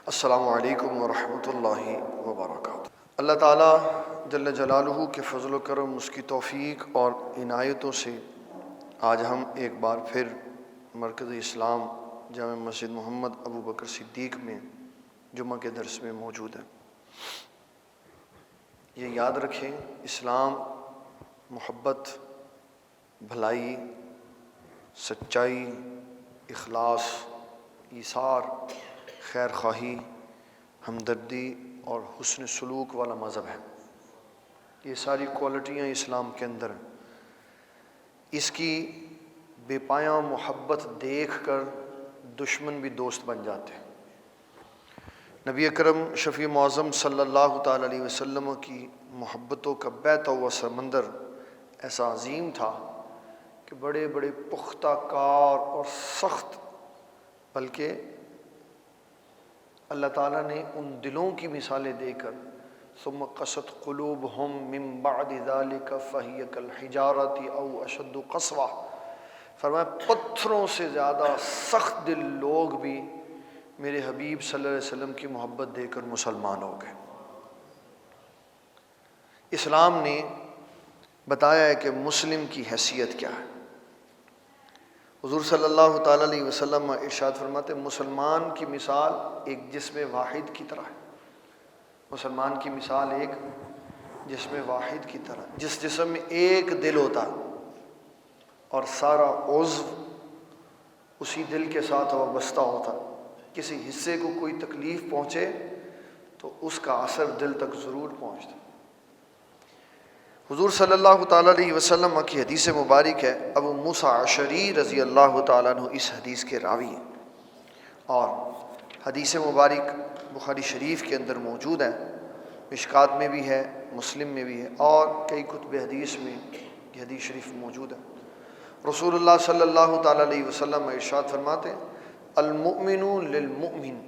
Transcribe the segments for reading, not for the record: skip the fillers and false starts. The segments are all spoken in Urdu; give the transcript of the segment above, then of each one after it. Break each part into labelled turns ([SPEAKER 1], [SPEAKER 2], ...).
[SPEAKER 1] السلام علیکم ورحمۃ اللہ وبرکاتہ۔ اللہ تعالیٰ جل جلالہ کے فضل و کرم، اس کی توفیق اور عنایتوں سے آج ہم ایک بار پھر مرکز اسلام جامع مسجد محمد ابو بکر صدیق میں جمعہ کے درس میں موجود ہیں۔ یہ یاد رکھیں، اسلام محبت، بھلائی، سچائی، اخلاص، ایثار، خیر خواہی، ہمدردی اور حسن سلوک والا مذہب ہے۔ یہ ساری کوالٹیاں اسلام کے اندر ہیں۔ اس کی بے پایاں محبت دیکھ کر دشمن بھی دوست بن جاتے ہیں۔ نبی اکرم شفیع معظم صلی اللہ تعالیٰ علیہ وسلم کی محبتوں کا بہتا ہوا سمندر ایسا عظیم تھا کہ بڑے بڑے پختہ کار اور سخت، بلکہ اللہ تعالیٰ نے ان دلوں کی مثالیں دے کر ثم قست قلوبہم من بعد ذلک فہی کالحجارۃ او اشد قسوہ، فرمایا پتھروں سے زیادہ سخت دل لوگ بھی میرے حبیب صلی اللہ علیہ وسلم کی محبت دے کر مسلمان ہو گئے۔ اسلام نے بتایا ہے کہ مسلم کی حیثیت کیا ہے۔ حضور صلی اللہ تعالیٰ علیہ وسلم ارشاد فرماتے، مسلمان کی مثال ایک جسم واحد کی طرح ہے۔ مسلمان کی مثال ایک جسم واحد کی طرح، جس جسم میں ایک دل ہوتا اور سارا عضو اسی دل کے ساتھ وابستہ ہوتا، کسی حصے کو کوئی تکلیف پہنچے تو اس کا اثر دل تک ضرور پہنچتا۔ حضور صلی اللہ تعالیٰ علیہ وسلم کی حدیث مبارک ہے، ابو موسیٰ اشعری رضی اللہ تعالیٰ عنہ اس حدیث کے راوی ہیں، اور حدیث مبارک بخاری شریف کے اندر موجود ہے، مشکات میں بھی ہے، مسلم میں بھی ہے، اور کئی کتب حدیث میں یہ حدیث شریف موجود ہے۔ رسول اللہ صلی اللہ تعالیٰ علیہ وسلم ارشاد فرماتے ہیں، المؤمن للمؤمن،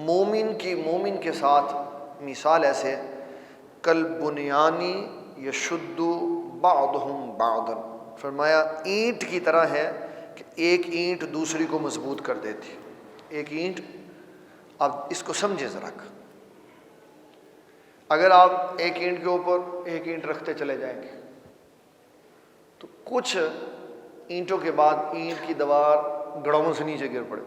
[SPEAKER 1] مومن کی مومن کے ساتھ مثال ایسے کالبنیانی یشد بعضہم بعضا، فرمایا اینٹ کی طرح ہے کہ ایک اینٹ دوسری کو مضبوط کر دیتی۔ ایک اینٹ، اب اس کو سمجھے ذرا، اگر آپ ایک اینٹ کے اوپر ایک اینٹ رکھتے چلے جائیں گے تو کچھ اینٹوں کے بعد اینٹ کی دیوار گڑھوں سے نیچے گر پڑے۔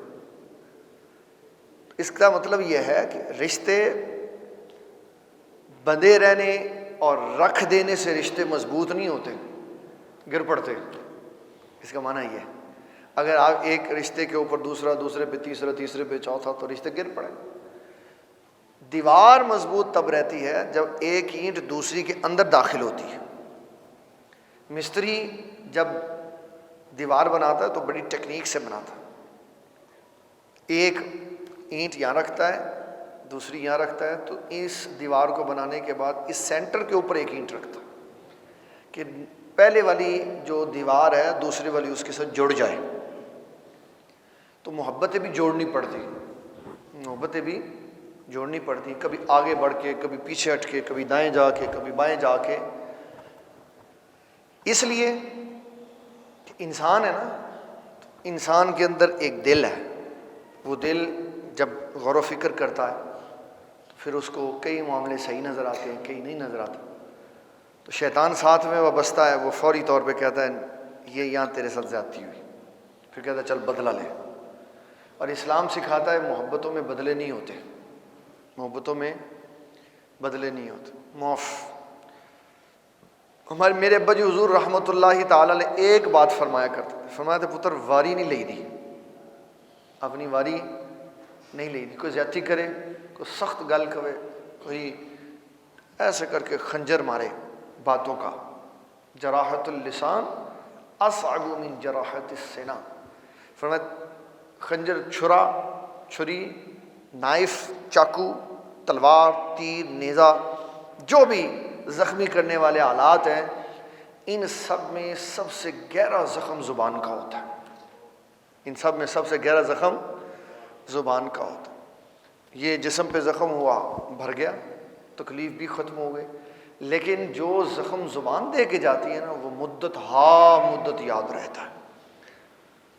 [SPEAKER 1] اس کا مطلب یہ ہے کہ رشتے بندھے رہنے اور رکھ دینے سے رشتے مضبوط نہیں ہوتے، گر پڑتے۔ اس کا معنی یہ ہے، اگر آپ ایک رشتے کے اوپر دوسرا، دوسرے پہ تیسرا، تیسرے پہ چوتھا، تو رشتے گر پڑے۔ دیوار مضبوط تب رہتی ہے جب ایک اینٹ دوسری کے اندر داخل ہوتی ہے۔ مستری جب دیوار بناتا ہے تو بڑی ٹیکنیک سے بناتا ہے، ایک اینٹ یہاں رکھتا ہے، دوسری یہاں رکھتا ہے، تو اس دیوار کو بنانے کے بعد اس سینٹر کے اوپر ایک اینٹ رکھتا ہے کہ پہلے والی جو دیوار ہے دوسری والی اس کے ساتھ جڑ جائے۔ تو محبتیں بھی جوڑنی پڑتی، محبتیں بھی جوڑنی پڑتی، کبھی آگے بڑھ کے، کبھی پیچھے ہٹ کے، کبھی دائیں جا کے، کبھی بائیں جا کے۔ اس لیے کہ انسان ہے نا، انسان کے اندر ایک دل ہے، وہ دل جب غور و فکر کرتا ہے پھر اس کو کئی معاملے صحیح نظر آتے ہیں، کئی نہیں نظر آتے۔ تو شیطان ساتھ میں وابستہ ہے، وہ فوری طور پہ کہتا ہے یہ یہاں تیرے ساتھ زیادتی ہوئی، پھر کہتا ہے چل بدلہ لے۔ اور اسلام سکھاتا ہے محبتوں میں بدلے نہیں ہوتے، محبتوں میں بدلے نہیں ہوتے، معاف۔ میرے ابا جی حضور رحمۃ اللہ تعالیٰ نے ایک بات فرمایا کرتے تھے، فرمایا تھے پتر واری نہیں لئی دی، اپنی واری نہیں لئی دی۔ کوئی زیادتی کرے، کوئی سخت گل کرے، کوئی ایسے کر کے خنجر مارے باتوں کا، جراحت اللسان اصعب من جراحت السنا، فرمایا خنجر، چھری، نائف، چاقو، تلوار، تیر، نیزہ، جو بھی زخمی کرنے والے آلات ہیں، ان سب میں سب سے گہرا زخم زبان کا ہوتا ہے۔ ان سب میں سب سے گہرا زخم زبان کا ہوتا ہے۔ یہ جسم پہ زخم ہوا، بھر گیا، تکلیف بھی ختم ہو گئی، لیکن جو زخم زبان دے کے جاتی ہے نا، وہ مدت یاد رہتا ہے۔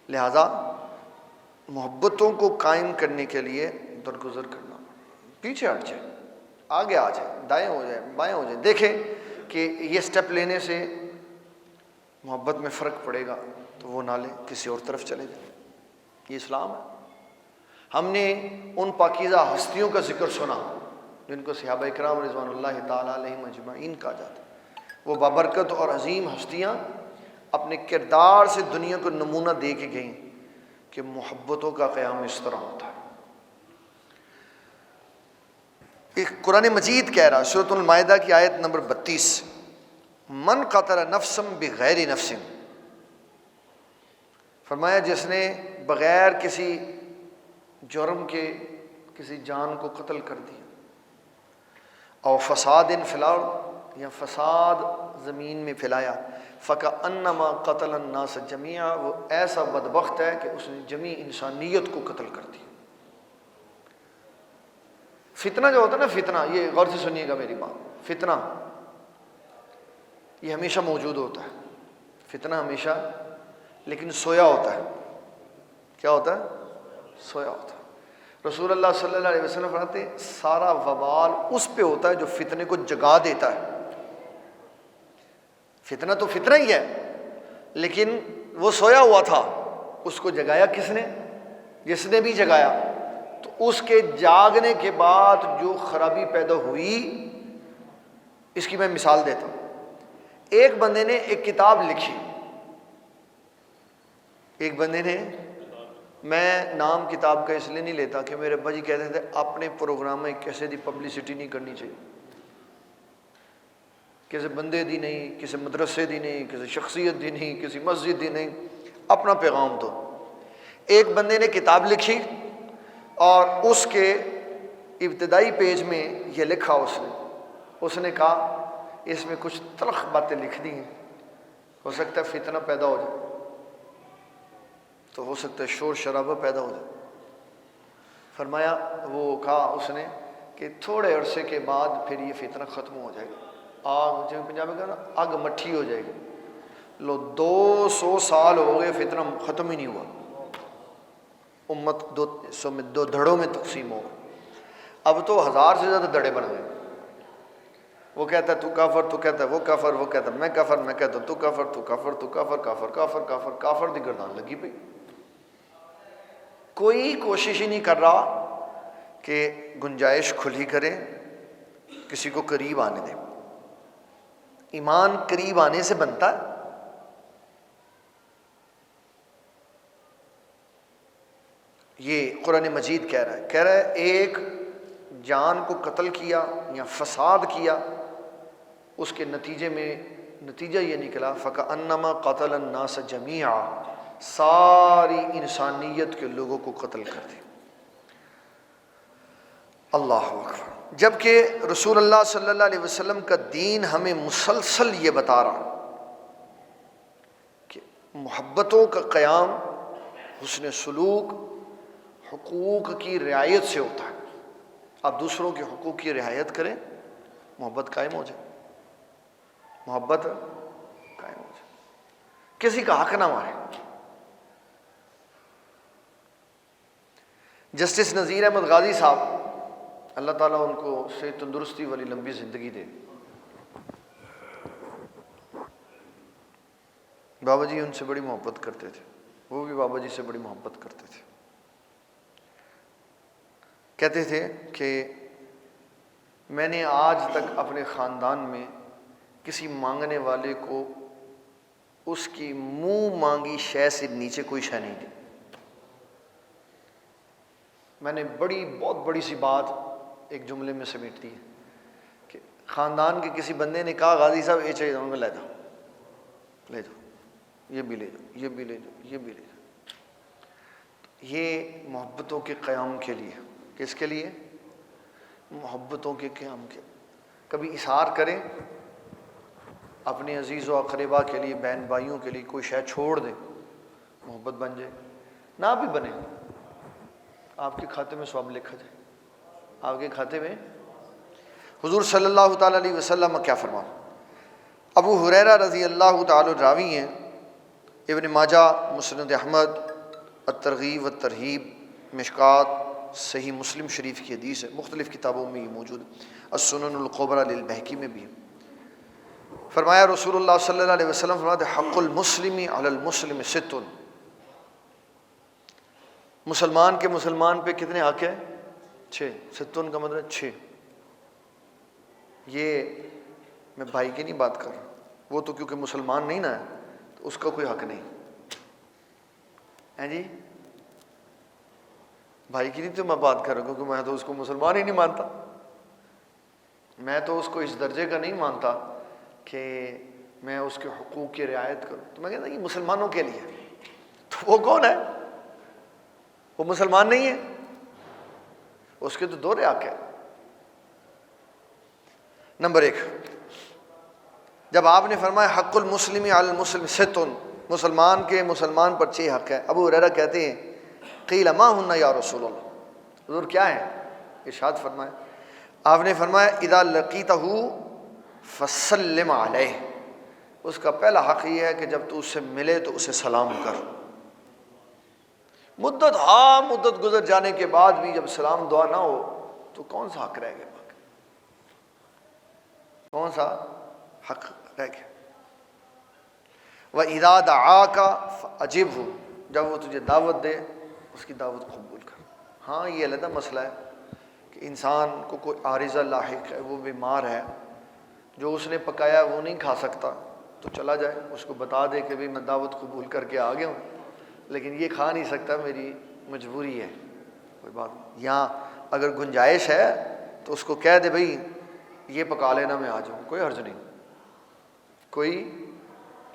[SPEAKER 1] لہذا محبتوں کو قائم کرنے کے لیے درگزر کرنا۔ پیچھے ہٹ جائے، آگے آ جائے، دائیں ہو جائے، بائیں ہو جائے، دیکھیں کہ یہ سٹیپ لینے سے محبت میں فرق پڑے گا تو وہ نہ لیں، کسی اور طرف چلے جائیں۔ یہ اسلام ہے۔ ہم نے ان پاکیزہ ہستیوں کا ذکر سنا جن کو صحابہ اکرام رضوان اللہ تعالیٰ علیہم اجمعین کہا جاتا ہے۔ وہ بابرکت اور عظیم ہستیاں اپنے کردار سے دنیا کو نمونہ دے کے گئیں کہ محبتوں کا قیام اس طرح ہوتا ہے۔ ایک قرآن مجید کہہ رہا ہے، سورۃ المائدہ کی آیت نمبر 32، من قتل نفسا بغیر نفس، فرمایا جس نے بغیر کسی جرم کے کسی جان کو قتل کر دیا، او فساد فی الارض، یا فساد زمین میں پھیلایا، فکأنما قتل الناس جمیعا، وہ ایسا بدبخت ہے کہ اس نے جمیع انسانیت کو قتل کر دیا۔ فتنہ جو ہوتا ہے نا، فتنہ، یہ غور سے سنیے گا میری بات، فتنہ یہ ہمیشہ موجود ہوتا ہے، فتنہ ہمیشہ، لیکن سویا ہوتا ہے۔ کیا ہوتا ہے؟ سویا ہوتا ہے۔ رسول اللہ صلی اللہ علیہ وسلم فرماتے ہیں سارا وبال اس پہ ہوتا ہے جو فتنے کو جگا دیتا ہے۔ فتنہ تو فتنہ ہی ہے، لیکن وہ سویا ہوا تھا، اس کو جگایا کس نے؟ جس نے بھی جگایا، تو اس کے جاگنے کے بعد جو خرابی پیدا ہوئی، اس کی میں مثال دیتا ہوں۔ ایک بندے نے ایک کتاب لکھی، ایک بندے نے، میں نام کتاب کا اس لیے نہیں لیتا کہ میرے ابا جی کہتے تھے اپنے پروگرام میں کیسے دی پبلسٹی نہیں کرنی چاہیے، کسی بندے دی نہیں، کسی مدرسے دی نہیں، کسی شخصیت دی نہیں، کسی مسجد دی نہیں، اپنا پیغام دو۔ ایک بندے نے کتاب لکھی اور اس کے ابتدائی پیج میں یہ لکھا، اس نے کہا اس میں کچھ تلخ باتیں لکھ دی ہیں، ہو سکتا ہے فتنہ پیدا ہو جائے، تو ہو سکتا ہے شور شرابہ پیدا ہو جائے۔ فرمایا، وہ کہا اس نے کہ تھوڑے عرصے کے بعد پھر یہ فتنہ ختم ہو جائے گا، آگ، جو پنجابی کہا نا، آگ مٹھی ہو جائے گی۔ لو 200 سال ہو گئے فتنہ ختم ہی نہیں ہوا، امت دو حصوں میں، دو دھڑوں میں تقسیم ہو گئی، اب تو 1000 سے زیادہ دھڑے بن گئے۔ وہ کہتا ہے تو کافر، تو کہتا ہے وہ کافر، وہ کہتا ہے میں کافر، میں کہتا ہوں تو کافر، تو کافر، تو کافر، کافر کافر کافر کافر دی گردان لگی پئی۔ کوئی کوشش ہی نہیں کر رہا کہ گنجائش کھلی کرے، کسی کو قریب آنے دے۔ ایمان قریب آنے سے بنتا ہے۔ یہ قرآن مجید کہہ رہا ہے ایک جان کو قتل کیا یا فساد کیا، اس کے نتیجے میں نتیجہ یہ نکلا فَكَأَنَّمَا قَتَلَ النَّاسَ جَمِيعًا، ساری انسانیت کے لوگوں کو قتل کر دیا۔ اللہ اکبر۔ جبکہ رسول اللہ صلی اللہ علیہ وسلم کا دین ہمیں مسلسل یہ بتا رہا کہ محبتوں کا قیام حسن سلوک، حقوق کی رعایت سے ہوتا ہے۔ آپ دوسروں کے حقوق کی رعایت کریں، محبت قائم ہو جائے، محبت قائم ہو جائے، کسی کا حق نہ مارے۔ جسٹس نذیر احمد غازی صاحب، اللہ تعالیٰ ان کو صحت تندرستی والی لمبی زندگی دے، بابا جی ان سے بڑی محبت کرتے تھے، وہ بھی بابا جی سے بڑی محبت کرتے تھے۔ کہتے تھے کہ میں نے آج تک اپنے خاندان میں کسی مانگنے والے کو اس کی منہ مانگی شے سے نیچے کوئی شے نہیں دی۔ میں نے بہت بڑی سی بات ایک جملے میں سمیٹ دی ہے کہ خاندان کے کسی بندے نے کہا غازی صاحب یہ چاہیے، انہوں نے لے جاؤ، لے جاؤ، یہ بھی لے جاؤ، یہ بھی لے جاؤ، یہ بھی لے جاؤ۔ یہ محبتوں کے قیام کے لیے، کس کے لیے؟ محبتوں کے قیام کے۔ کبھی اظہار کریں اپنے عزیز و اقربا کے لیے، بہن بھائیوں کے لیے، کوئی شے چھوڑ دیں، محبت بن جائے، نہ بھی بنے، آپ کے کھاتے میں ثواب لکھا جائے۔ آپ کے کھاتے میں حضور صلی اللہ تعالیٰ علیہ وسلم کیا فرما؟ ابو ہریرہ رضی اللہ تعالیٰ راوی ہیں، ابن ماجہ، مسند احمد، الترغیب والترہیب، مشکات، صحیح مسلم شریف کی حدیث ہے، مختلف کتابوں میں یہ موجود ہے، السنن الکبریٰ للبیہقی میں بھی ہے۔ فرمایا رسول اللہ صلی اللہ علیہ وسلم فرماتے حق المسلم علی المسلم ست، مسلمان کے مسلمان پہ کتنے حق ہیں؟ 6۔ ستن کا مطلب 6۔ یہ میں بھائی کی نہیں بات کر رہا، وہ تو کیونکہ مسلمان نہیں نا ہے تو اس کا کوئی حق نہیں ہے جی، بھائی کی نہیں تو میں بات کر رہا ہوں، کیونکہ میں تو اس کو مسلمان ہی نہیں مانتا، میں تو اس کو اس درجے کا نہیں مانتا کہ میں اس کے حقوق کی رعایت کروں، تو میں کہتا ہوں یہ مسلمانوں کے لیے، تو وہ کون ہے؟ وہ مسلمان نہیں ہے، اس کے تو 2 حق ہے۔ نمبر 1، جب آپ نے فرمایا حق المسلم علی المسلم ست، مسلمان کے مسلمان پر 6 حق ہے۔ ابو ہریرہ کہتے ہیں قیل ما ہن یا رسول اللہ، حضور کیا ہے؟ ارشاد فرمایا، آپ نے فرمایا اذا لقیتہ فسلم علیہ، اس کا پہلا حق یہ ہے کہ جب تو اس سے ملے تو اسے سلام کر۔ مدت گزر جانے کے بعد بھی جب سلام دعا نہ ہو تو کون سا حق رہ گیا؟ کون سا حق رہ گیا؟ وَإِذَا دَعَاكَ فَأَجِبْهُ، جب وہ تجھے دعوت دے اس کی دعوت قبول کر۔ ہاں یہ علیحدہ مسئلہ ہے کہ انسان کو کوئی عارضہ لاحق ہے، وہ بیمار ہے، جو اس نے پکایا وہ نہیں کھا سکتا تو چلا جائے، اس کو بتا دے کہ بھئی میں دعوت قبول کر کے آ گیا ہوں لیکن یہ کھا نہیں سکتا، میری مجبوری ہے، کوئی بات نہیں۔ یہاں اگر گنجائش ہے تو اس کو کہہ دے بھئی یہ پکا لینا میں آ جاؤں، کوئی حرج نہیں، کوئی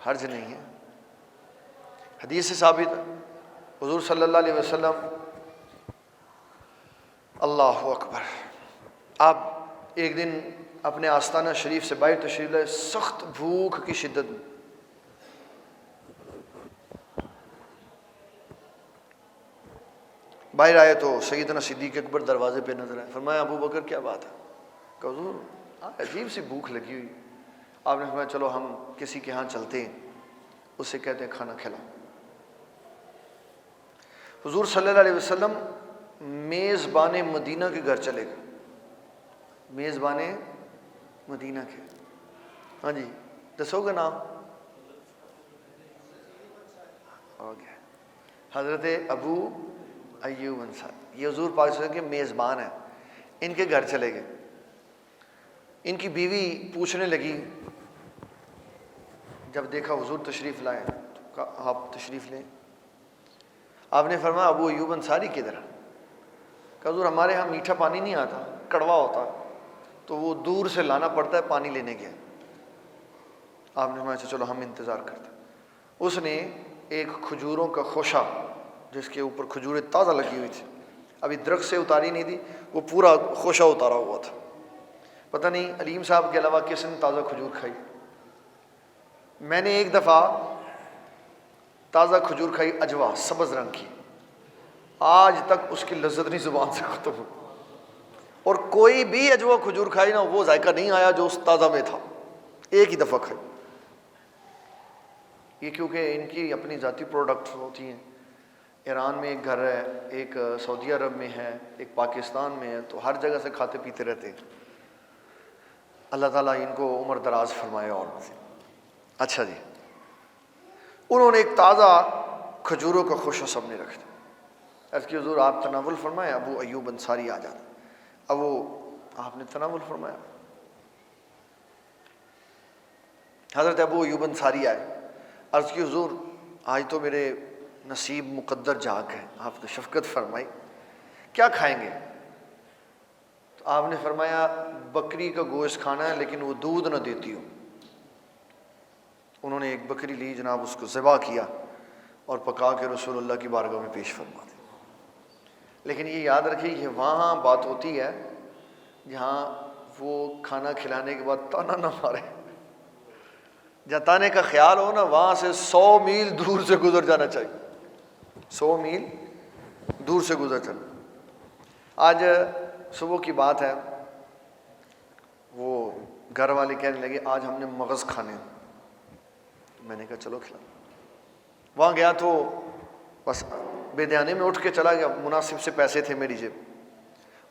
[SPEAKER 1] حرج نہیں ہے۔ حدیث سے ثابت ہے، حضور صلی اللہ علیہ وسلم، اللہ اکبر، آپ ایک دن اپنے آستانہ شریف سے باہر تشریف لائے، سخت بھوک کی شدت میں، باہر آئے تو سیدنا صدیق اکبر دروازے پہ نظر آئے، فرمایا ابو بکر کیا بات ہے؟ کہ حضور عجیب سی بھوک لگی ہوئی۔ آپ نے فرمایا چلو ہم کسی کے ہاں چلتے ہیں، اسے کہتے ہیں کھانا کھلاؤ۔ حضور صلی اللہ علیہ وسلم میزبان مدینہ کے گھر چلے گئے، میزبان مدینہ کے، ہاں جی دسو گے نام؟ حضرت ابو ایوب انصاری، یہ حضور پاک صلی اللہ علیہ وسلم کے میزبان ہیں، ان کے گھر چلے گئے۔ ان کی بیوی پوچھنے لگی، جب دیکھا حضور تشریف لائے تو کہا آپ تشریف لیں۔ آپ نے فرمایا ابو ایوب انصاری کدھر؟ کہ حضور ہمارے ہاں میٹھا پانی نہیں آتا، کڑوا ہوتا تو وہ دور سے لانا پڑتا ہے، پانی لینے گیا۔ آپ نے فرمایا چلو ہم انتظار کرتے۔ اس نے ایک کھجوروں کا خوشہ جس کے اوپر کھجوریں تازہ لگی ہوئی تھی، ابھی درخت سے اتاری نہیں تھی، وہ پورا خوشہ اتارا ہوا تھا۔ پتہ نہیں علیم صاحب کے علاوہ کس نے تازہ کھجور کھائی، میں نے ایک دفعہ تازہ کھجور کھائی، اجوا سبز رنگ کی، آج تک اس کی لذت نہیں زبان سے ختم ہو، اور کوئی بھی اجوا کھجور کھائی نا وہ ذائقہ نہیں آیا جو اس تازہ میں تھا، ایک ہی دفعہ کھائی۔ یہ کیونکہ ان کی اپنی ذاتی پروڈکٹ ہوتی ہیں، ایران میں ایک گھر ہے، ایک سعودی عرب میں ہے، ایک پاکستان میں ہے، تو ہر جگہ سے کھاتے پیتے رہتے ہیں۔ اللہ تعالیٰ ان کو عمر دراز فرمائے اور مزید۔ اچھا جی، انہوں نے ایک تازہ کھجوروں کا خوشہ سب نے رکھ دیا۔ عرض کی حضور آپ تناول فرمائے، ابو ایوب انصاری آ جاتا۔ اب وہ آپ نے تناول فرمایا، حضرت ابو ایوب انصاری آئے، عرض کی حضور آج تو میرے نصیب مقدر جاگ ہے، آپ نے شفقت فرمائی، کیا کھائیں گے؟ تو آپ نے فرمایا بکری کا گوشت کھانا ہے لیکن وہ دودھ نہ دیتی ہو۔ انہوں نے ایک بکری لی جناب، اس کو ذبح کیا اور پکا کے رسول اللہ کی بارگاہ میں پیش فرما دی۔ لیکن یہ یاد رکھیے یہ وہاں بات ہوتی ہے جہاں وہ کھانا کھلانے کے بعد تانا نہ مارے، جہاں تانے کا خیال ہو نا وہاں سے 100 میل دور سے گزر جانا چاہیے، 100 میل دور سے گزر جانا۔ آج صبح کی بات ہے، وہ گھر والے کہنے لگے آج ہم نے مغز کھانے، میں نے کہا چلو کھلا۔ وہاں گیا تو بس بے دھیانے میں اٹھ کے چلا گیا، مناسب سے پیسے تھے میری جیب،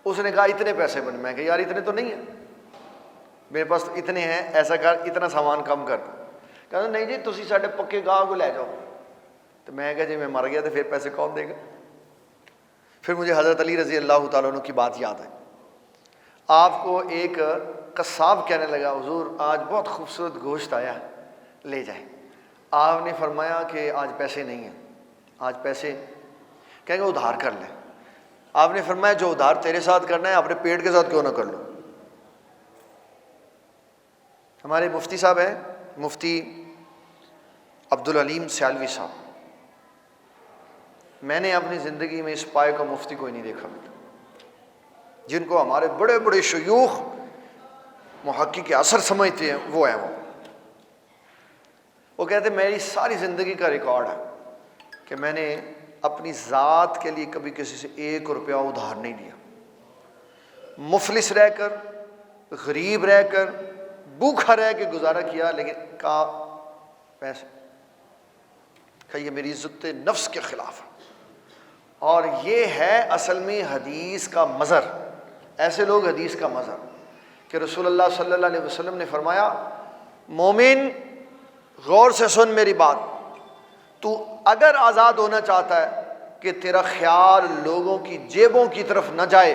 [SPEAKER 1] اس نے کہا اتنے پیسے بنے، میں کہا یار اتنے تو نہیں ہیں میرے پاس، تو اتنے ہیں، ایسا کر اتنا سامان کم کر دو، کہا نہیں جی تسی ساڈے پکے گاہ کو لے جاؤ، تو میں کہا جی میں مر گیا تو پھر پیسے کون دے گا؟ پھر مجھے حضرت علی رضی اللہ تعالیٰ عنہ کی بات یاد ہے، آپ کو ایک قصاب کہنے لگا حضور آج بہت خوبصورت گوشت آیا لے جائیں، آپ نے فرمایا کہ آج پیسے نہیں ہیں، آج پیسے، کہیں گے ادھار کر لیں، آپ نے فرمایا جو ادھار تیرے ساتھ کرنا ہے اپنے پیٹ کے ساتھ کیوں نہ کر لو۔ ہمارے مفتی صاحب ہیں، مفتی عبدالعلیم سیالوی صاحب، میں نے اپنی زندگی میں اس پائے کو مفتی کوئی نہیں دیکھا، جن کو ہمارے بڑے بڑے شیوخ محقق اثر سمجھتے ہیں وہ ہیں، وہ کہتے ہیں میری ساری زندگی کا ریکارڈ ہے کہ میں نے اپنی ذات کے لیے کبھی کسی سے 1 روپیہ ادھار نہیں لیا، مفلس رہ کر، غریب رہ کر، بھوکھا رہ کے گزارا کیا، لیکن کہا پیسے، کہ یہ میری عزت نفس کے خلاف ہے۔ اور یہ ہے اصل میں حدیث کا مظہر، ایسے لوگ حدیث کا مظہر، کہ رسول اللہ صلی اللہ علیہ وسلم نے فرمایا مومن غور سے سن میری بات، تو اگر آزاد ہونا چاہتا ہے کہ تیرا خیال لوگوں کی جیبوں کی طرف نہ جائے،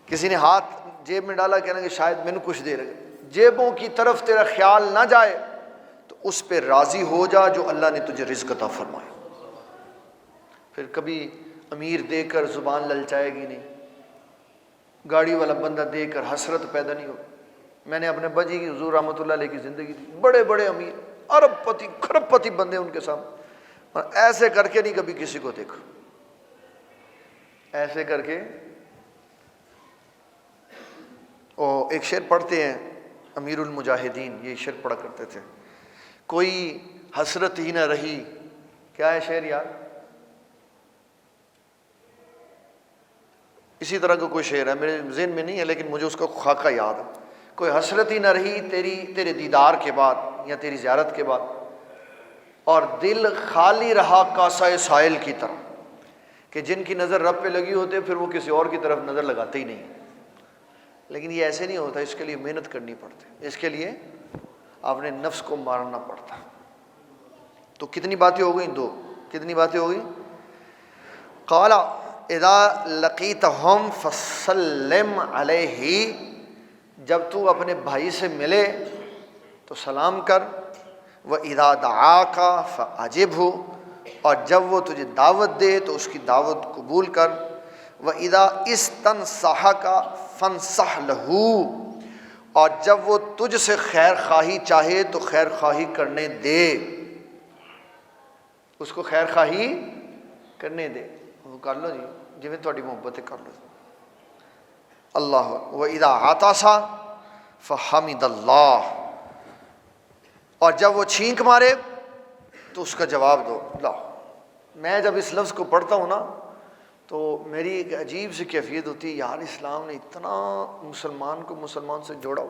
[SPEAKER 1] کسی نے ہاتھ جیب میں ڈالا کہنا کہ شاید میں نے کچھ دے رہے، جیبوں کی طرف تیرا خیال نہ جائے تو اس پہ راضی ہو جا جو اللہ نے تجھے رزق عطا فرمایا۔ پھر کبھی امیر دے کر زبان للچائے گی نہیں، گاڑی والا بندہ دے کر حسرت پیدا نہیں ہو۔ میں نے اپنے بجی کی حضور رحمۃ اللہ علیہ کی زندگی دی، بڑے بڑے امیر ارب پتی کھرب پتی بندے ان کے سامنے، اور ایسے کر کے نہیں کبھی کسی کو دیکھا، ایسے کر کے۔ اور ایک شعر پڑھتے ہیں امیر المجاہدین، یہ شعر پڑھا کرتے تھے، کوئی حسرت ہی نہ رہی، کیا ہے شعر یار؟ اسی طرح کا کوئی شعر ہے، میرے ذہن میں نہیں ہے لیکن مجھے اس کا خاکہ یاد ہے، کوئی حسرت ہی نہ رہی تیرے دیدار کے بعد یا تیری زیارت کے بعد، اور دل خالی رہا کاسہ سائل کی طرح، کہ جن کی نظر رب پہ لگی ہوتے پھر وہ کسی اور کی طرف نظر لگاتے ہی نہیں۔ لیکن یہ ایسے نہیں ہوتا، اس کے لیے محنت کرنی پڑتی، اس کے لیے آپ نے نفس کو مارنا پڑتا۔ تو کتنی باتیں ہو گئیں؟ 2، کتنی باتیں ہو گئیں؟ قال اذا لقیتہم فسلم علیہ، جب تو اپنے بھائی سے ملے تو سلام کر، وَإِذَا دَعَاكَ فَأَجِبْهُ، اور جب وہ تجھے دعوت دے تو اس کی دعوت قبول کر، وَإِذَا اسْتَنصَحَكَ فَانصَحْ لَهُ، اور جب وہ تجھ سے خیر خواہی چاہے تو خیر خواہی کرنے دے، اس کو خیر خواہی کرنے دے، وہ کر لو جی جی میں تھوڑی محبت کر لو اللہ۔ وَإِذَا عَطَسَ فَحَمِدَ اللَّهُ، اور جب وہ چھینک مارے تو اس کا جواب دو۔ اللہ، میں جب اس لفظ کو پڑھتا ہوں نا تو میری ایک عجیب سی کیفیت ہوتی ہے، یار اسلام نے اتنا مسلمان کو مسلمان سے جوڑا ہو۔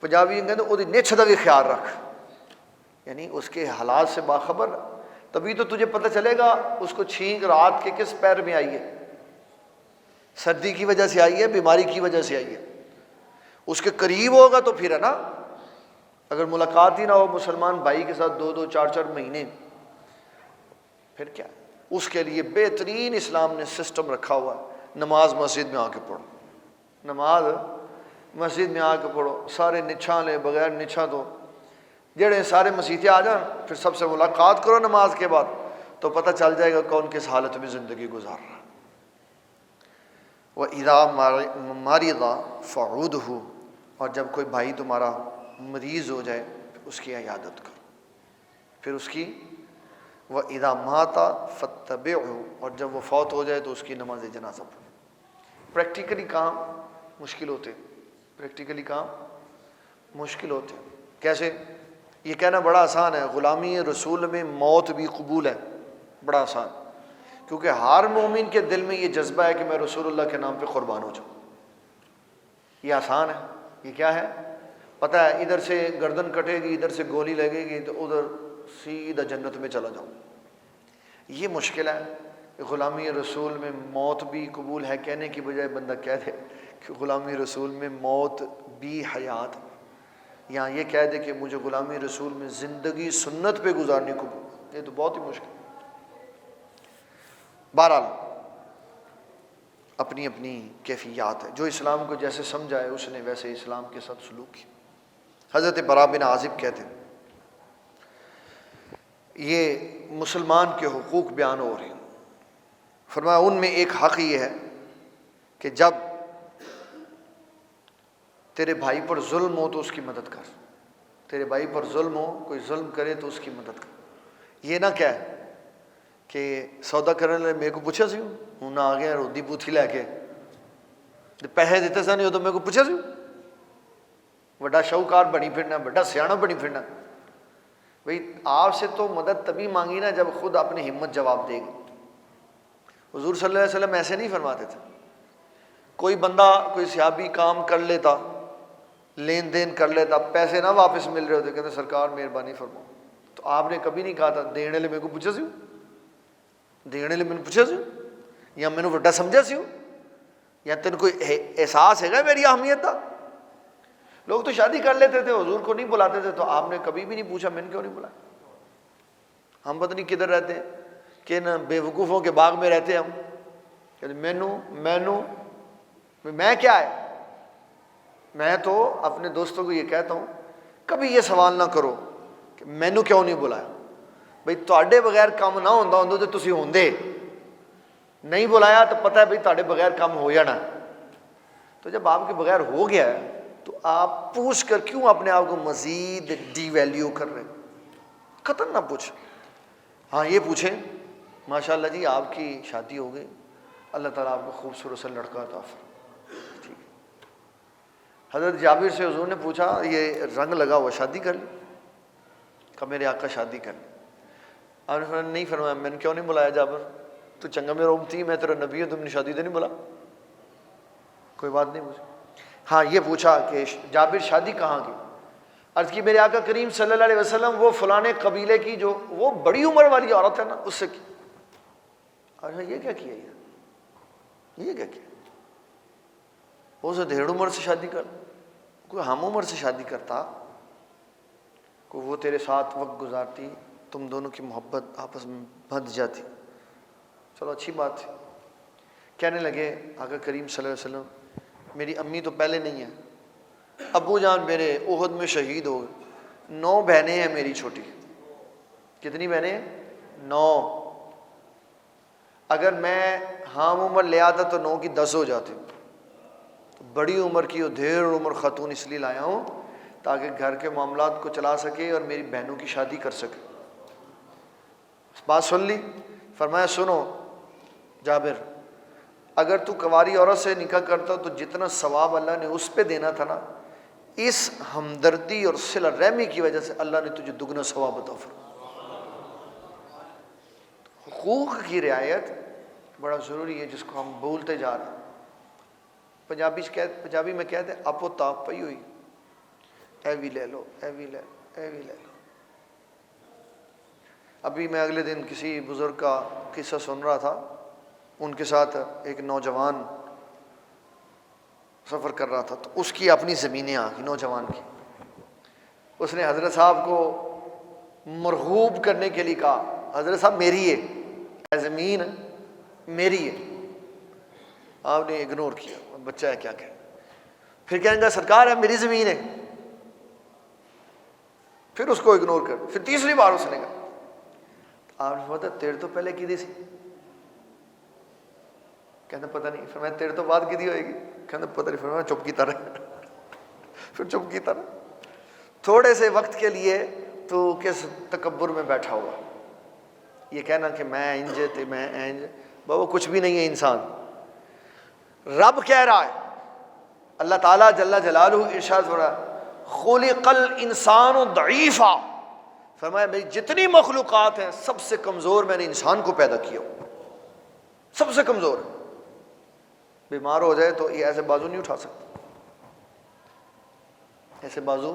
[SPEAKER 1] پنجابی کہتے ہیں وہ نچھ دا بھی خیال رکھ، یعنی اس کے حالات سے باخبر، تبھی تو تجھے پتہ چلے گا اس کو چھینک رات کے کس پیر میں آئی ہے، سردی کی وجہ سے آئی ہے، بیماری کی وجہ سے آئی ہے، اس کے قریب ہوگا تو پھر ہے نا، اگر ملاقات ہی نہ ہو مسلمان بھائی کے ساتھ 2-2 4-4 مہینے، پھر کیا؟ اس کے لیے بہترین اسلام نے سسٹم رکھا ہوا ہے، نماز مسجد میں آ کے پڑھو، نماز مسجد میں آ کے پڑھو، سارے نچھاں لے، بغیر نچھاں تو جڑے سارے مسیحے آ جائیں، پھر سب سے ملاقات کرو نماز کے بعد تو پتہ چل جائے گا کون کس حالت میں زندگی گزار رہا۔ وَإِذَا مَرِضَ فَعُودْهُ، اور جب کوئی بھائی تمہارا مریض ہو جائے اس کی عیادت کرو، پھر اس کی وَإِذَا مَاتَ فَاتَّبِعْهُ، اور جب وہ فوت ہو جائے تو اس کی نماز جنازہ پڑھو۔ پریکٹیکلی کام مشکل ہوتے، پریکٹیکلی کام مشکل ہوتے۔ کیسے؟ یہ کہنا بڑا آسان ہے، غلامی رسول میں موت بھی قبول ہے، بڑا آسان، کیونکہ ہر مومن کے دل میں یہ جذبہ ہے کہ میں رسول اللہ کے نام پہ قربان ہو جاؤں۔ یہ آسان ہے، یہ کیا ہے؟ پتہ ہے ادھر سے گردن کٹے گی، ادھر سے گولی لگے گی تو ادھر سیدھا جنت میں چلا جاؤں۔ یہ مشکل ہے کہ غلامی رسول میں موت بھی قبول ہے کہنے کی بجائے بندہ کہہ دے کہ غلامی رسول میں موت بھی حیات، یا یہ کہہ دے کہ مجھے غلامی رسول میں زندگی سنت پہ گزارنی قبول، یہ تو بہت ہی مشکل۔ بہرحال اپنی اپنی کیفیات ہے، جو اسلام کو جیسے سمجھا ہے اس نے ویسے اسلام کے ساتھ سلوک کیا۔ حضرت براء بن عازب کہتے ہیں یہ مسلمان کے حقوق بیان ہو رہے ہیں، فرمایا ان میں ایک حق یہ ہے کہ جب تیرے بھائی پر ظلم ہو تو اس کی مدد کر، تیرے بھائی پر ظلم ہو، کوئی ظلم کرے تو اس کی مدد کر۔ یہ نہ کہہ کہ سودا کرنے لے میرے کو پوچھا سی ہوں نہ آ گیا رودی پوتھی لے کے پیسے دیتے سا نہیں ہو تو میرے کو پوچھا سی بڑا شاہوکار بنی پھرنا، بڑا سیاح بنی پھرنا۔ بھئی آپ سے تو مدد تبھی مانگی نا جب خود اپنی ہمت جواب دے گی۔ حضور صلی اللہ علیہ وسلم ایسے نہیں فرماتے تھے، کوئی بندہ کوئی صحابی کام کر لیتا، لین دین کر لیتا، پیسے نہ واپس مل رہے ہوتے، کہتے سرکار مہربانی فرماؤ، تو آپ نے کبھی نہیں کہا تھا دینے لے میرے کو پوچھا سی دینے لے میں نے پوچھا سی یا میں نے وڈا سمجھا سی یا تین کوئی احساس ہے گا میری اہمیت کا۔ لوگ تو شادی کر لیتے تھے حضور کو نہیں بلاتے تھے، تو آپ نے کبھی بھی نہیں پوچھا میں نے کیوں نہیں بلایا؟ ہم پتہ نہیں کدھر رہتے ہیں، کن بے وقوفوں کے باغ میں رہتے ہیں ہم، کہ میں کیا ہے؟ میں تو اپنے دوستوں کو یہ کہتا ہوں کبھی یہ سوال نہ کرو کہ مینوں کیوں نہیں بلایا۔ بھئی تواڈے بغیر کام نہ ہوندا ہوندے تے تسی ہوندے، نہیں بلایا تو پتہ ہے بھئی تواڈے بغیر کام ہو جانا۔ تو جب آپ کے بغیر ہو گیا ہے تو آپ پوچھ کر کیوں اپنے آپ کو مزید ڈی ویلیو کر رہے ہیں؟ قطعاً نہ پوچھ۔ ہاں یہ پوچھیں ماشاء اللہ جی آپ کی شادی ہو گئی، اللہ تعالیٰ آپ کو خوبصورت سا لڑکا عطا فرمائے، ٹھیک ہے۔ حضرت جابر سے حضور نے پوچھا یہ رنگ لگا ہوا شادی کر لی؟ کہا میرے آقا شادی کر لی۔ آپ نے فرمایا نہیں، فرمایا میں نے کیوں نہیں بلایا جابر، تو چنگا میرا امتی، میں تیرا نبی ہوں، تم نے شادی تو نہیں بلا؟ کوئی بات نہیں پوچھی۔ ہاں یہ پوچھا کہ جابر شادی کہاں کی؟ عرض کی میرے آقا کریم صلی اللہ علیہ وسلم وہ فلانے قبیلے کی جو وہ بڑی عمر والی عورت ہے نا اس سے کی۔ اچھا یہ کیا کیا یہ کیا کیا؟ وہ سے 1.5 عمر سے شادی کر، کوئی ہم عمر سے شادی کرتا، کوئی وہ تیرے ساتھ وقت گزارتی، تم دونوں کی محبت آپس میں بندھ جاتی، چلو اچھی بات تھی۔ کہنے لگے آقا کریم صلی اللہ علیہ وسلم میری امی تو پہلے نہیں ہے، ابو جان میرے احد میں شہید ہو گئے، 9 بہنیں ہیں میری چھوٹی۔ کتنی بہنیں ہیں؟ 9۔ اگر میں ہم عمر لے آتا تو 9 کی 10 ہو جاتی، بڑی عمر کی 1.5 عمر خاتون اس لیے لایا ہوں تاکہ گھر کے معاملات کو چلا سکے اور میری بہنوں کی شادی کر سکے۔ بات سن لی؟ فرمایا سنو جابر، اگر تو کنواری عورت سے نکاح کرتا تو جتنا ثواب اللہ نے اس پہ دینا تھا نا، اس ہمدردی اور صلہ رحمی کی وجہ سے اللہ نے تجھے دگنا ثواب عطا فرمایا۔ حقوق کی رعایت بڑا ضروری ہے جس کو ہم بھولتے جا رہے ہیں۔ پنجابی میں کہتے ہیں آپ و تاپ پئی ہوئی، اے بھی لے لو، اے بھی لے لو، اے بھی لے لو۔ ابھی میں اگلے دن کسی بزرگ کا قصہ سن رہا تھا، ان کے ساتھ ایک نوجوان سفر کر رہا تھا، تو اس کی اپنی زمینیں آ گئی نوجوان کی۔ اس نے حضرت صاحب کو مرغوب کرنے کے لیے کہا حضرت صاحب میری ہے، زمین میری ہے۔ آپ نے اگنور کیا، بچہ ہے کیا کہ، پھر کہیں گا سرکار ہے میری زمین ہے، پھر اس کو اگنور کر، پھر تیسری بار اس نے کہا آپ نے پتا تیرے تو پہلے کی دی سی؟ کہنا پتہ نہیں۔ فرمایا تیرے تو بعد کی دی ہوئے گی؟ کہنا پتہ نہیں۔ فرمایا چپ کی طرح پھر چپ کی طرح۔ تھوڑے سے وقت کے لیے تو کس تکبر میں بیٹھا ہوا، یہ کہنا کہ میں انج تے میں انج، بابا کچھ بھی نہیں ہے انسان۔ رب کہہ رہا ہے، اللہ تعالیٰ جل جلالہ ارشاد ہو رہا ہے خلق الانسان ضعیفا، فرمایا میری جتنی مخلوقات ہیں سب سے کمزور میں نے انسان کو پیدا کیا، سب سے کمزور۔ بیمار ہو جائے تو یہ ایسے بازو نہیں اٹھا سکتا، ایسے بازو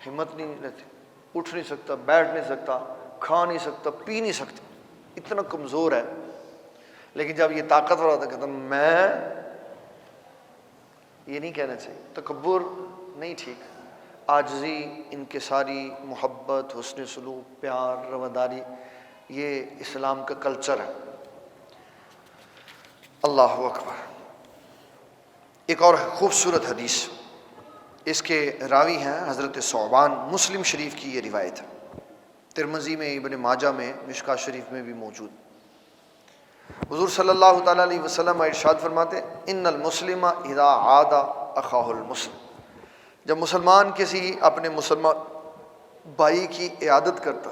[SPEAKER 1] ہمت نہیں رہتی، اٹھ نہیں سکتا، بیٹھ نہیں سکتا، کھا نہیں سکتا، پی نہیں سکتا۔ اتنا کمزور ہے، لیکن جب یہ طاقتور ہوتا ہے کہتا میں، یہ نہیں کہنا چاہیے، تکبر نہیں ٹھیک، عاجزی، انکساری، محبت، حسن سلوک، پیار، رواداری، یہ اسلام کا کلچر ہے۔ اللہ اکبر۔ ایک اور خوبصورت حدیث، اس کے راوی ہیں حضرت ثعبان، مسلم شریف کی یہ روایت ہے، ترمذی میں، ابن ماجہ میں، مشکوٰۃ شریف میں بھی موجود۔ حضور صلی اللہ تعالیٰ علیہ وسلم ارشاد فرماتے ان المسلم اذا عاد اخاہ المسلم، جب مسلمان کسی اپنے مسلمان بھائی کی عیادت کرتا،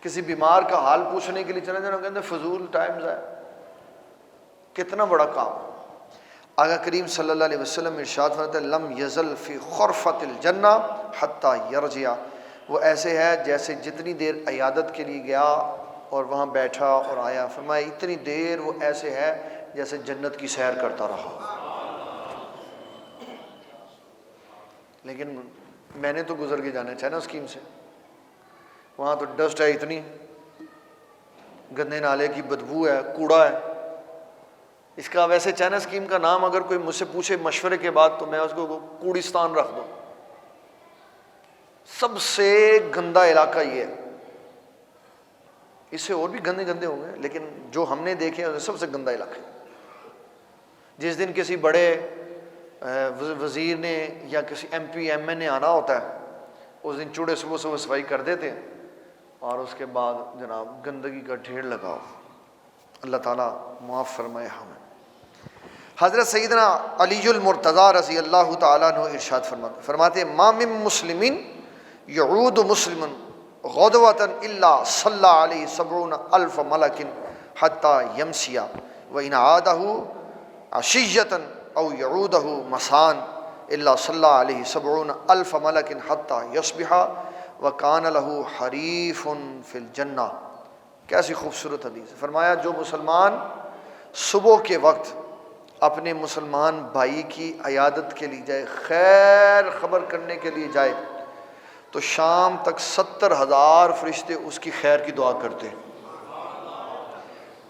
[SPEAKER 1] کسی بیمار کا حال پوچھنے کے لیے چلے جانا، کہتے ہیں فضول ٹائم ضائع، کتنا بڑا کام۔ آقا کریم صلی اللہ علیہ وسلم ارشاد فرماتے ہیں لم یزل فی خرفۃ الجنہ حتی یرجع، وہ ایسے ہے جیسے جتنی دیر عیادت کے لیے گیا اور وہاں بیٹھا اور آیا، فرمایا اتنی دیر وہ ایسے ہے جیسے جنت کی سیر کرتا رہا۔ لیکن میں نے تو گزر کے جانا چاہنا اسکیم سے، وہاں تو ڈسٹ ہے اتنی، گندے نالے کی بدبو ہے، کوڑا ہے۔ اس کا ویسے چائنا اسکیم کا نام اگر کوئی مجھ سے پوچھے مشورے کے بعد تو میں اس کو کوڑستان رکھ دوں۔ سب سے گندا علاقہ یہ ہے، اس سے اور بھی گندے گندے ہوں گے لیکن جو ہم نے دیکھے ہیں سب سے گندا علاقہ ہے۔ جس دن کسی بڑے وزیر نے یا کسی ایم پی ایم این نے آنا ہوتا ہے، اس دن چوڑے صبح صبح صفائی کر دیتے ہیں اور اس کے بعد جناب گندگی کا ڈھیر لگاؤ۔ اللہ تعالیٰ معاف فرمائے ہمیں۔ حضرت سیدنا علی المرتضیٰ رضی اللہ تعالیٰ عنہ ارشاد فرماتے ما من مسلم یعود مسلم غدوۃ الا صلی علیہ 70,000 ملک حتی یمسی وان عادہ عشیۃ او یعودہ مساء الا صلی علیہ 70,000 ملک حتی یصبح وکان لہ حریف فی الجنہ۔ کیسی خوبصورت حدیث ہے۔ فرمایا جو مسلمان صبح کے وقت اپنے مسلمان بھائی کی عیادت کے لیے جائے، خیر خبر کرنے کے لیے جائے، تو شام تک 70,000 فرشتے اس کی خیر کی دعا کرتے ہیں۔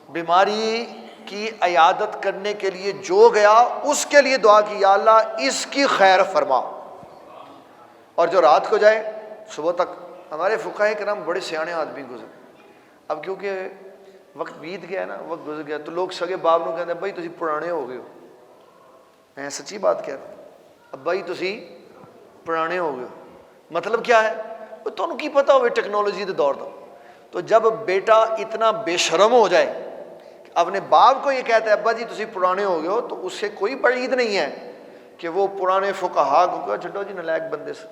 [SPEAKER 1] بیماری کی عیادت کرنے کے لیے جو گیا اس کے لیے دعا کی یا اللہ اس کی خیر فرما، اور جو رات کو جائے صبح تک۔ ہمارے فقہائے کرام بڑے سیانے آدمی گزرے، اب کیونکہ وقت بیت گیا نا، وقت گزر گیا، تو لوگ سگے باپ نو کہتے ہیں بھائی تسی پرانے ہو گئے ہو۔ میں سچی بات کہہ رہا ہوں، اب بھائی تسی پرانے ہو گئے ہو مطلب کیا ہے؟ وہ تمہیں کی پتہ ہوئے ٹیکنالوجی دے دور دا۔ تو جب بیٹا اتنا بے شرم ہو جائے کہ اپنے باپ کو یہ کہتا ہے ابا جی تسی پرانے ہو گئے ہو، تو اس سے کوئی بعید نہیں ہے کہ وہ پرانے فقہا کو کہا چھڈو جی نالائق بندے سے،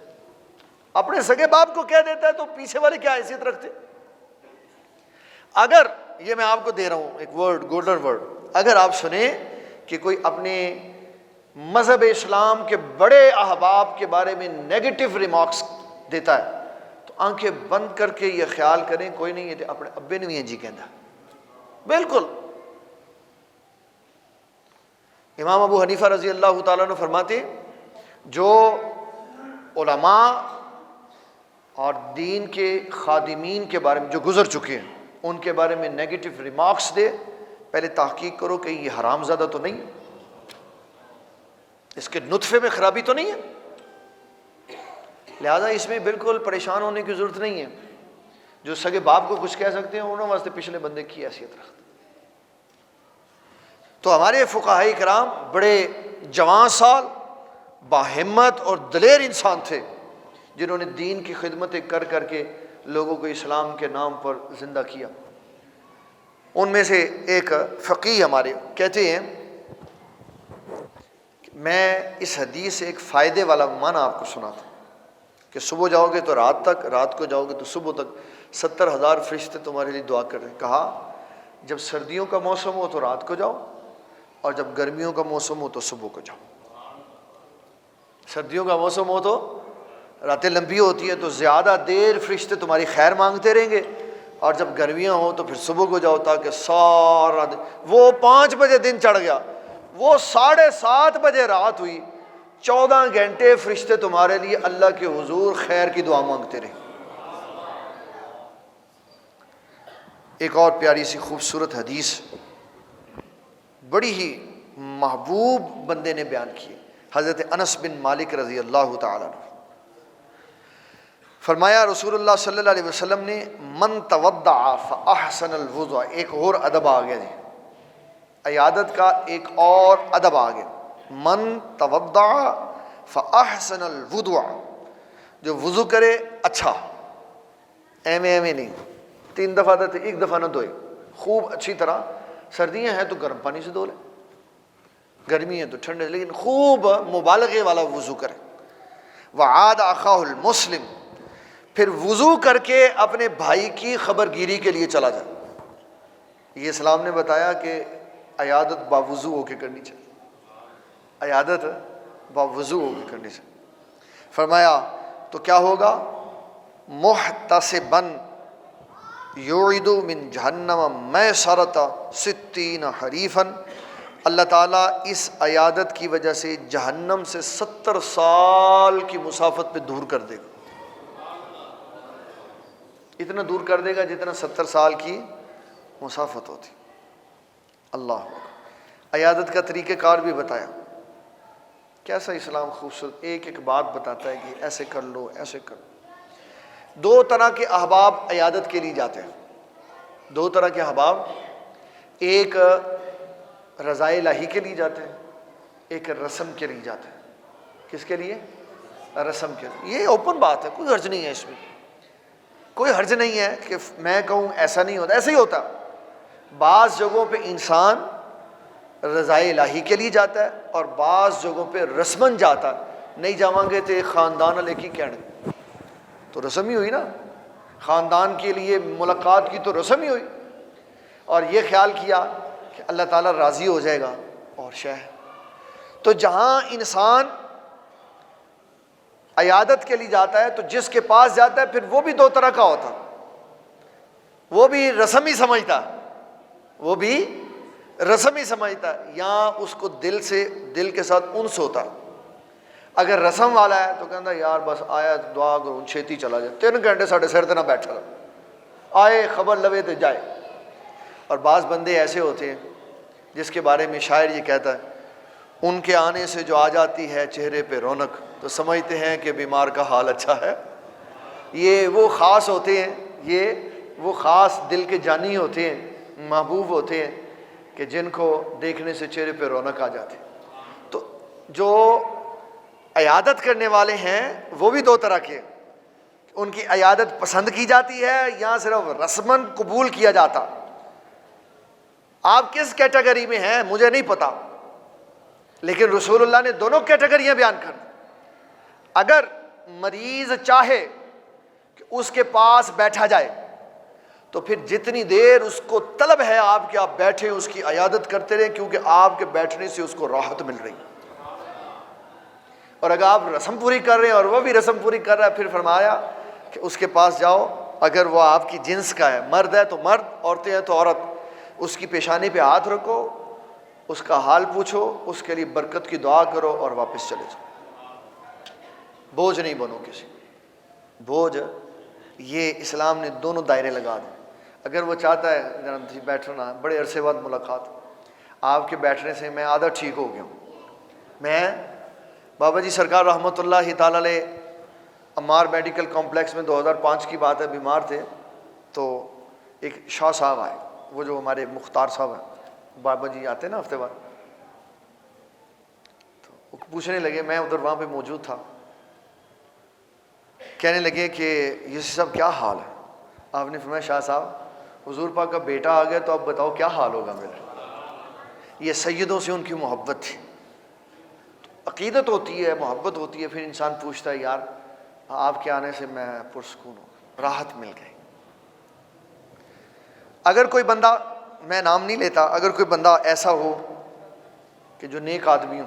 [SPEAKER 1] اپنے سگے باپ کو کہہ دیتا ہے تو پیچھے والے کیا حیثیت رکھتے۔ اگر یہ میں آپ کو دے رہا ہوں ایک ورڈ، گولڈن ورڈ، اگر آپ سنیں کہ کوئی اپنے مذہب اسلام کے بڑے احباب کے بارے میں نیگیٹو ریمارکس دیتا ہے تو آنکھیں بند کر کے یہ خیال کریں کوئی نہیں یہ اپنے ابے نے بھی جی کہنا۔ بالکل امام ابو حنیفہ رضی اللہ تعالیٰ عنہ فرماتے جو علماء اور دین کے خادمین کے بارے میں جو گزر چکے ہیں ان کے بارے میں نیگیٹو ریمارکس دے، پہلے تحقیق کرو کہ یہ حرام زادہ تو نہیں، اس کے نطفے میں خرابی تو نہیں ہے، لہذا اس میں بالکل پریشان ہونے کی ضرورت نہیں ہے۔ جو سگے باپ کو کچھ کہہ سکتے ہیں انہوں واسطے پچھلے بندے کی حیثیت رکھتے۔ تو ہمارے فقہاء کرام بڑے جوان سال، باہمت اور دلیر انسان تھے جنہوں نے دین کی خدمتیں کر کر کے لوگوں کو اسلام کے نام پر زندہ کیا۔ ان میں سے ایک فقیہ ہمارے کہتے ہیں میں اس حدیث سے ایک فائدے والا معنی آپ کو سناتا ہوں کہ صبح جاؤ گے تو رات تک، رات کو جاؤ گے تو صبح تک 70,000 فرشتے تمہارے لیے دعا کر رہے ہیں۔ کہا جب سردیوں کا موسم ہو تو رات کو جاؤ اور جب گرمیوں کا موسم ہو تو صبح کو جاؤ۔ سردیوں کا موسم ہو تو راتیں لمبی ہوتی ہیں تو زیادہ دیر فرشتے تمہاری خیر مانگتے رہیں گے، اور جب گرمیاں ہوں تو پھر صبح کو جاؤ تاکہ سارا دن، وہ 5 بجے دن چڑھ گیا، وہ 7:30 بجے رات ہوئی، 14 گھنٹے فرشتے تمہارے لیے اللہ کے حضور خیر کی دعا مانگتے رہے۔ ایک اور پیاری سی خوبصورت حدیث بڑی ہی محبوب بندے نے بیان کی، حضرت انس بن مالک رضی اللہ تعالیٰ عنہ، فرمایا رسول اللہ صلی اللہ علیہ وسلم نے من تودع فاحسن الوضوء، ایک اور ادب آ گیا جی، عیادت کا ایک اور ادب آ گیا، من تودع فاحسن الوضوء، جو وضو کرے اچھا، ایویں نہیں، 3 دفعہ تو ایک دفعہ نہ دھوئے، خوب اچھی طرح، سردیاں ہیں تو گرم پانی سے دھو لیں، گرمی ہے تو ٹھنڈے، لیکن خوب مبالغے والا وضو کرے۔ وعاد اخاہ المسلم، پھر وضو کر کے اپنے بھائی کی خبرگیری کے لیے چلا جائے۔ یہ اسلام نے بتایا کہ عیادت باوضو ہو کے کرنی چاہیے، عیادت باوضو ہو کے کرنی چاہیے۔ فرمایا تو کیا ہوگا؟ محتسباً یعید من جہنم میسرۃ 60 حریفاً، اللہ تعالیٰ اس عیادت کی وجہ سے جہنم سے 70 سال کی مسافت پہ دور کر دے گا، اتنا دور کر دے گا جتنا 70 سال کی مسافت ہوتی۔ اللہ اکبر۔ عیادت کا طریقہ کار بھی بتایا، کیسا اسلام خوبصورت، ایک ایک بات بتاتا ہے کہ ایسے کر لو، ایسے کر لو۔ 2 طرح کے احباب عیادت کے لیے جاتے ہیں، 2 طرح کے احباب، ایک رضائے الہی کے لیے جاتے ہیں، ایک رسم کے لیے جاتے ہیں۔ کس کے لیے؟ رسم کے لیے۔ یہ اوپن بات ہے، کوئی حرج نہیں ہے اس میں، کوئی حرج نہیں ہے کہ میں کہوں ایسا نہیں ہوتا، ایسا ہی ہوتا۔ بعض جگہوں پہ انسان رضائے الہی کے لیے جاتا ہے اور بعض جگہوں پہ رسمن جاتا ہے، نہیں جاواں گے تو خاندان والے کی کہنے، تو رسم ہی ہوئی نا، خاندان کے لیے ملاقات کی تو رسم ہی ہوئی، اور یہ خیال کیا کہ اللہ تعالیٰ راضی ہو جائے گا اور شے۔ تو جہاں انسان عیادت کے لیے جاتا ہے تو جس کے پاس جاتا ہے پھر وہ بھی 2 طرح کا ہوتا، وہ بھی رسم ہی سمجھتا، وہ بھی رسم ہی سمجھتا، یا اس کو دل کے ساتھ انس ہوتا۔ اگر رسم والا ہے تو کہتا یار بس آیا دعا کروں چھیتی چلا جائے، 3 گھنٹے ساڑھے سر تے نہ بیٹھا رہا، آئے خبر لوے تے جائے۔ اور بعض بندے ایسے ہوتے ہیں جس کے بارے میں شاعر یہ کہتا ہے، ان کے آنے سے جو آ جاتی ہے چہرے پہ رونق، تو سمجھتے ہیں کہ بیمار کا حال اچھا ہے۔ یہ وہ خاص ہوتے ہیں، یہ وہ خاص دل کے جانی ہوتے ہیں، محبوب ہوتے ہیں کہ جن کو دیکھنے سے چہرے پہ رونق آ جاتی۔ تو جو عیادت کرنے والے ہیں وہ بھی 2 طرح کے، ان کی عیادت پسند کی جاتی ہے یا صرف رسماً قبول کیا جاتا۔ آپ کس کیٹیگری میں ہیں مجھے نہیں پتا، لیکن رسول اللہ نے دونوں کیٹیگریاں بیان کر دی۔ اگر مریض چاہے کہ اس کے پاس بیٹھا جائے تو پھر جتنی دیر اس کو طلب ہے آپ کہ آپ بیٹھیں اس کی عیادت کرتے رہیں، کیونکہ آپ کے بیٹھنے سے اس کو راحت مل رہی۔ اور اگر آپ رسم پوری کر رہے ہیں اور وہ بھی رسم پوری کر رہا ہے، پھر فرمایا کہ اس کے پاس جاؤ، اگر وہ آپ کی جنس کا ہے، مرد ہے تو مرد، عورتیں ہیں تو عورت، اس کی پیشانی پہ ہاتھ رکھو، اس کا حال پوچھو، اس کے لیے برکت کی دعا کرو اور واپس چلے جاؤ۔ بوجھ نہیں بنو کسی بوجھ، یہ اسلام نے دونوں دائرے لگا دیں۔ اگر وہ چاہتا ہے جناب جی بیٹھنا، بڑے عرصے بعد ملاقات، آپ کے بیٹھنے سے میں آدھا ٹھیک ہو گیا ہوں۔ میں بابا جی سرکار رحمۃ اللہ تعالی علیہ عمار میڈیکل کمپلیکس میں 2005 کی بات ہے، بیمار تھے، تو ایک شاہ صاحب آئے، وہ جو ہمارے مختار صاحب ہیں، بابا جی آتے ہیں نا ہفتے بعد، تو وہ پوچھنے لگے، میں ادھر وہاں پہ موجود تھا، کہنے لگے کہ یوسف صاحب کیا حال ہے؟ آپ نے فرمایا شاہ صاحب حضور پاک کا بیٹا آ گیا تو اب بتاؤ کیا حال ہوگا میرا۔ یہ سیدوں سے ان کی محبت تھی، عقیدت ہوتی ہے، محبت ہوتی ہے، پھر انسان پوچھتا ہے یار آپ کے آنے سے میں پرسکون ہوں، راحت مل گئی۔ اگر کوئی بندہ، میں نام نہیں لیتا، اگر کوئی بندہ ایسا ہو کہ جو نیک آدمی ہو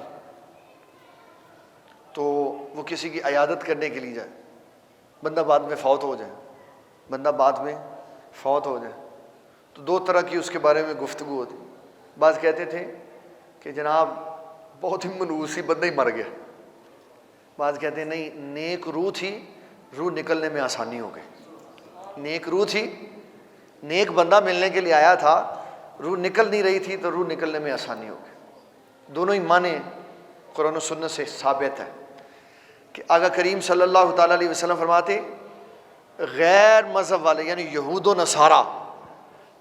[SPEAKER 1] تو وہ کسی کی عیادت کرنے کے لیے جائے، بندہ بعد میں فوت ہو جائے، بندہ بعد میں فوت ہو جائے تو 2 طرح کی اس کے بارے میں گفتگو ہوتی۔ بعض کہتے تھے کہ جناب بہت ہی منحوسی بندہ ہی مر گیا، بعض کہتے ہیں نہیں نیک روح تھی، روح نکلنے میں آسانی ہو گئی، نیک روح تھی، نیک بندہ ملنے کے لیے آیا تھا، روح نکل نہیں رہی تھی تو روح نکلنے میں آسانی ہو گئی۔ دونوں ہی معنی قرآن و سنت سے ثابت ہے کہ آقا کریم صلی اللہ تعالیٰ علیہ وسلم فرماتے غیر مذہب والے یعنی یہود و نصارہ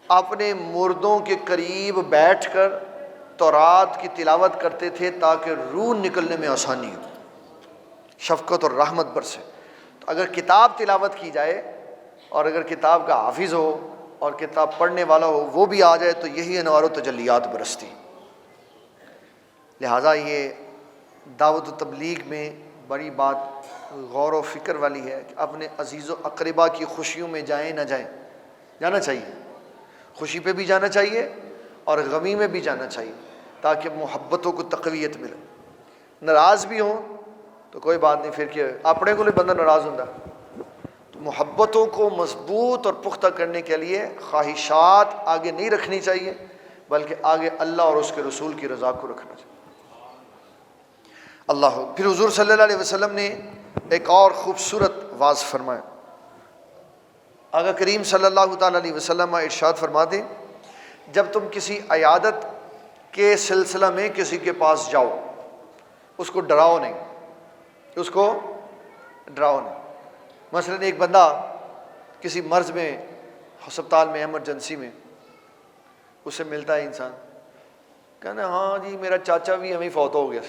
[SPEAKER 1] اپنے مردوں کے قریب بیٹھ کر تورات کی تلاوت کرتے تھے تاکہ روح نکلنے میں آسانی ہو، شفقت اور رحمت برسے۔ تو اگر کتاب تلاوت کی جائے اور اگر کتاب کا حافظ ہو اور کتاب پڑھنے والا ہو وہ بھی آ جائے تو یہی انوار و تجلیات برستی۔ لہٰذا یہ دعوت و تبلیغ میں بڑی بات غور و فکر والی ہے کہ اپنے عزیز و اقربا کی خوشیوں میں جائیں نہ جائیں، جانا چاہیے، خوشی پہ بھی جانا چاہیے اور غمی میں بھی جانا چاہیے تاکہ محبتوں کو تقویت ملے۔ ناراض بھی ہوں تو کوئی بات نہیں، پھر کیا اپنے کو لئے بندہ ناراض ہوتا ہے، تو محبتوں کو مضبوط اور پختہ کرنے کے لیے خواہشات آگے نہیں رکھنی چاہیے بلکہ آگے اللہ اور اس کے رسول کی رضا کو رکھنا چاہیے۔ اللہ پھر حضور صلی اللہ علیہ وسلم نے ایک اور خوبصورت واضح فرمایا۔ آقا کریم صلی اللہ تعالیٰ علیہ وسلم ارشاد فرماتے جب تم کسی عیادت کے سلسلہ میں کسی کے پاس جاؤ اس کو ڈراؤ نہیں، اس کو ڈراؤ نہیں۔ مثلا ایک بندہ کسی مرض میں ہسپتال میں ایمرجنسی میں اس سے ملتا ہے انسان، کہنا ہاں جی میرا چاچا بھی ہمیں فوت ہو گیا،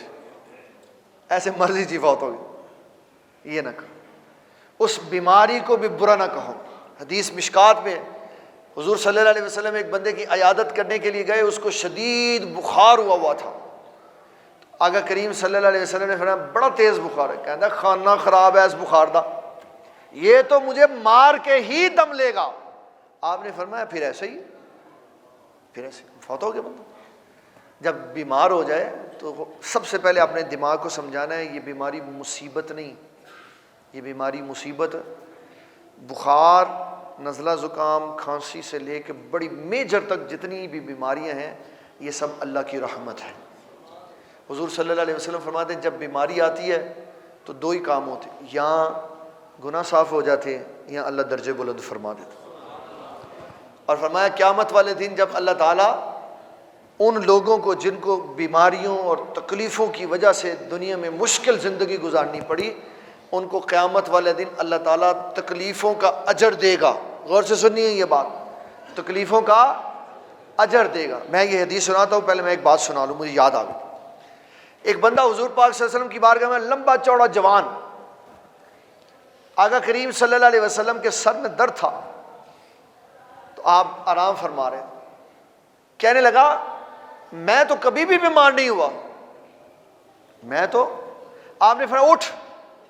[SPEAKER 1] ایسے مرضی جی فوت ہو گئی، یہ نہ کہو، اس بیماری کو بھی برا نہ کہو۔ حدیث مشکات میں حضور صلی اللہ علیہ وسلم ایک بندے کی عیادت کرنے کے لیے گئے، اس کو شدید بخار ہوا تھا۔ آقا کریم صلی اللہ علیہ وسلم نے فرمایا بڑا تیز بخار ہے، کہتا خانہ خراب ہے اس بخار دا، یہ تو مجھے مار کے ہی دم لے گا۔ آپ نے فرمایا پھر ایسے ہی، پھر ایسے فوت ہو گیا بندہ۔ جب بیمار ہو جائے تو سب سے پہلے اپنے دماغ کو سمجھانا ہے یہ بیماری مصیبت نہیں، یہ بیماری مصیبت، بخار، نزلہ زکام، کھانسی سے لے کے بڑی میجر تک جتنی بھی بیماریاں ہیں یہ سب اللہ کی رحمت ہے۔ حضور صلی اللہ علیہ وسلم فرماتے ہیں جب بیماری آتی ہے تو دو ہی کام ہوتے، یا گناہ صاف ہو جاتے یا اللہ درجے بلند فرما دیتے۔ اور فرمایا قیامت والے دن جب اللہ تعالیٰ ان لوگوں کو جن کو بیماریوں اور تکلیفوں کی وجہ سے دنیا میں مشکل زندگی گزارنی پڑی، ان کو قیامت والے دن اللہ تعالیٰ تکلیفوں کا اجر دے گا۔ غور سے سنیے یہ بات، تکلیفوں کا اجر دے گا۔ میں یہ حدیث سناتا ہوں، پہلے میں ایک بات سنا لوں، مجھے یاد آ گئی۔ ایک بندہ حضور پاک صلی اللہ علیہ وسلم کی بارگاہ میں لمبا چوڑا جوان، آقا کریم صلی اللہ علیہ وسلم کے سر میں درد تھا تو آپ آرام فرما رہے، کہنے لگا میں تو کبھی بھی بیمار نہیں ہوا، میں تو، آپ نے فرمایا اٹھ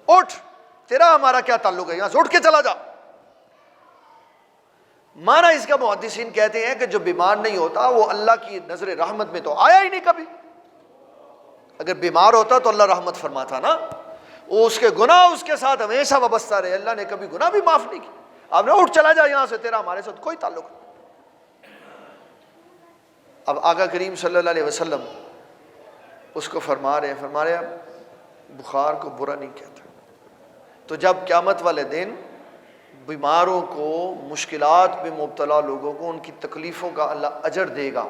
[SPEAKER 1] اٹھ، تیرا ہمارا کیا تعلق ہے، یہاں سے اٹھ کے چلا جا۔ مانا اس کا محدثین کہتے ہیں کہ جو بیمار نہیں ہوتا وہ اللہ کی نظر رحمت میں تو آیا ہی نہیں کبھی، اگر بیمار ہوتا تو اللہ رحمت فرماتا نا، وہ اس کے گناہ اس کے ساتھ ہمیشہ وابستہ رہے، اللہ نے کبھی گناہ بھی معاف نہیں کیا۔ آپ نے اٹھ چلا جا یہاں سے، تیرا ہمارے ساتھ کوئی تعلق نہیں۔ اب آقا کریم صلی اللہ علیہ وسلم اس کو فرما رہے بخار کو برا نہیں کہتا، تو جب قیامت والے دن بیماروں کو، مشکلات میں مبتلا لوگوں کو ان کی تکلیفوں کا اللہ اجر دے گا،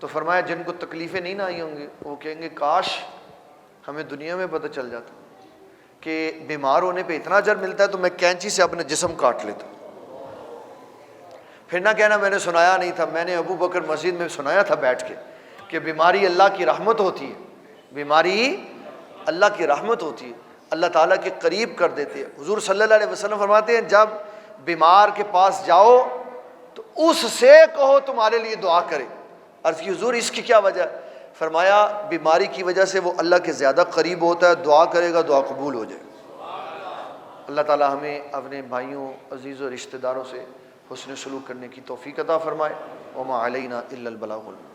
[SPEAKER 1] تو فرمایا جن کو تکلیفیں نہیں نہ آئی ہوں گی وہ کہیں گے کاش ہمیں دنیا میں پتہ چل جاتا کہ بیمار ہونے پہ اتنا اجر ملتا ہے تو میں کینچی سے اپنے جسم کاٹ لیتا۔ پھر نہ کہنا میں نے سنایا نہیں تھا، میں نے ابو بکر مسجد میں سنایا تھا بیٹھ کے کہ بیماری اللہ کی رحمت ہوتی ہے، بیماری اللہ کی رحمت ہوتی ہے، اللہ تعالیٰ کے قریب کر دیتے ہیں۔ حضور صلی اللہ علیہ وسلم فرماتے ہیں جب بیمار کے پاس جاؤ تو اس سے کہو تمہارے لیے دعا کرے۔ عرض کی حضور اس کی کیا وجہ؟ فرمایا بیماری کی وجہ سے وہ اللہ کے زیادہ قریب ہوتا ہے، دعا کرے گا دعا قبول ہو جائے۔ اللہ تعالیٰ ہمیں اپنے بھائیوں، عزیز و رشتہ داروں سے حسن سلوک کرنے کی توفیق عطا فرمائے۔ وما علینا الا البلاغ المبین۔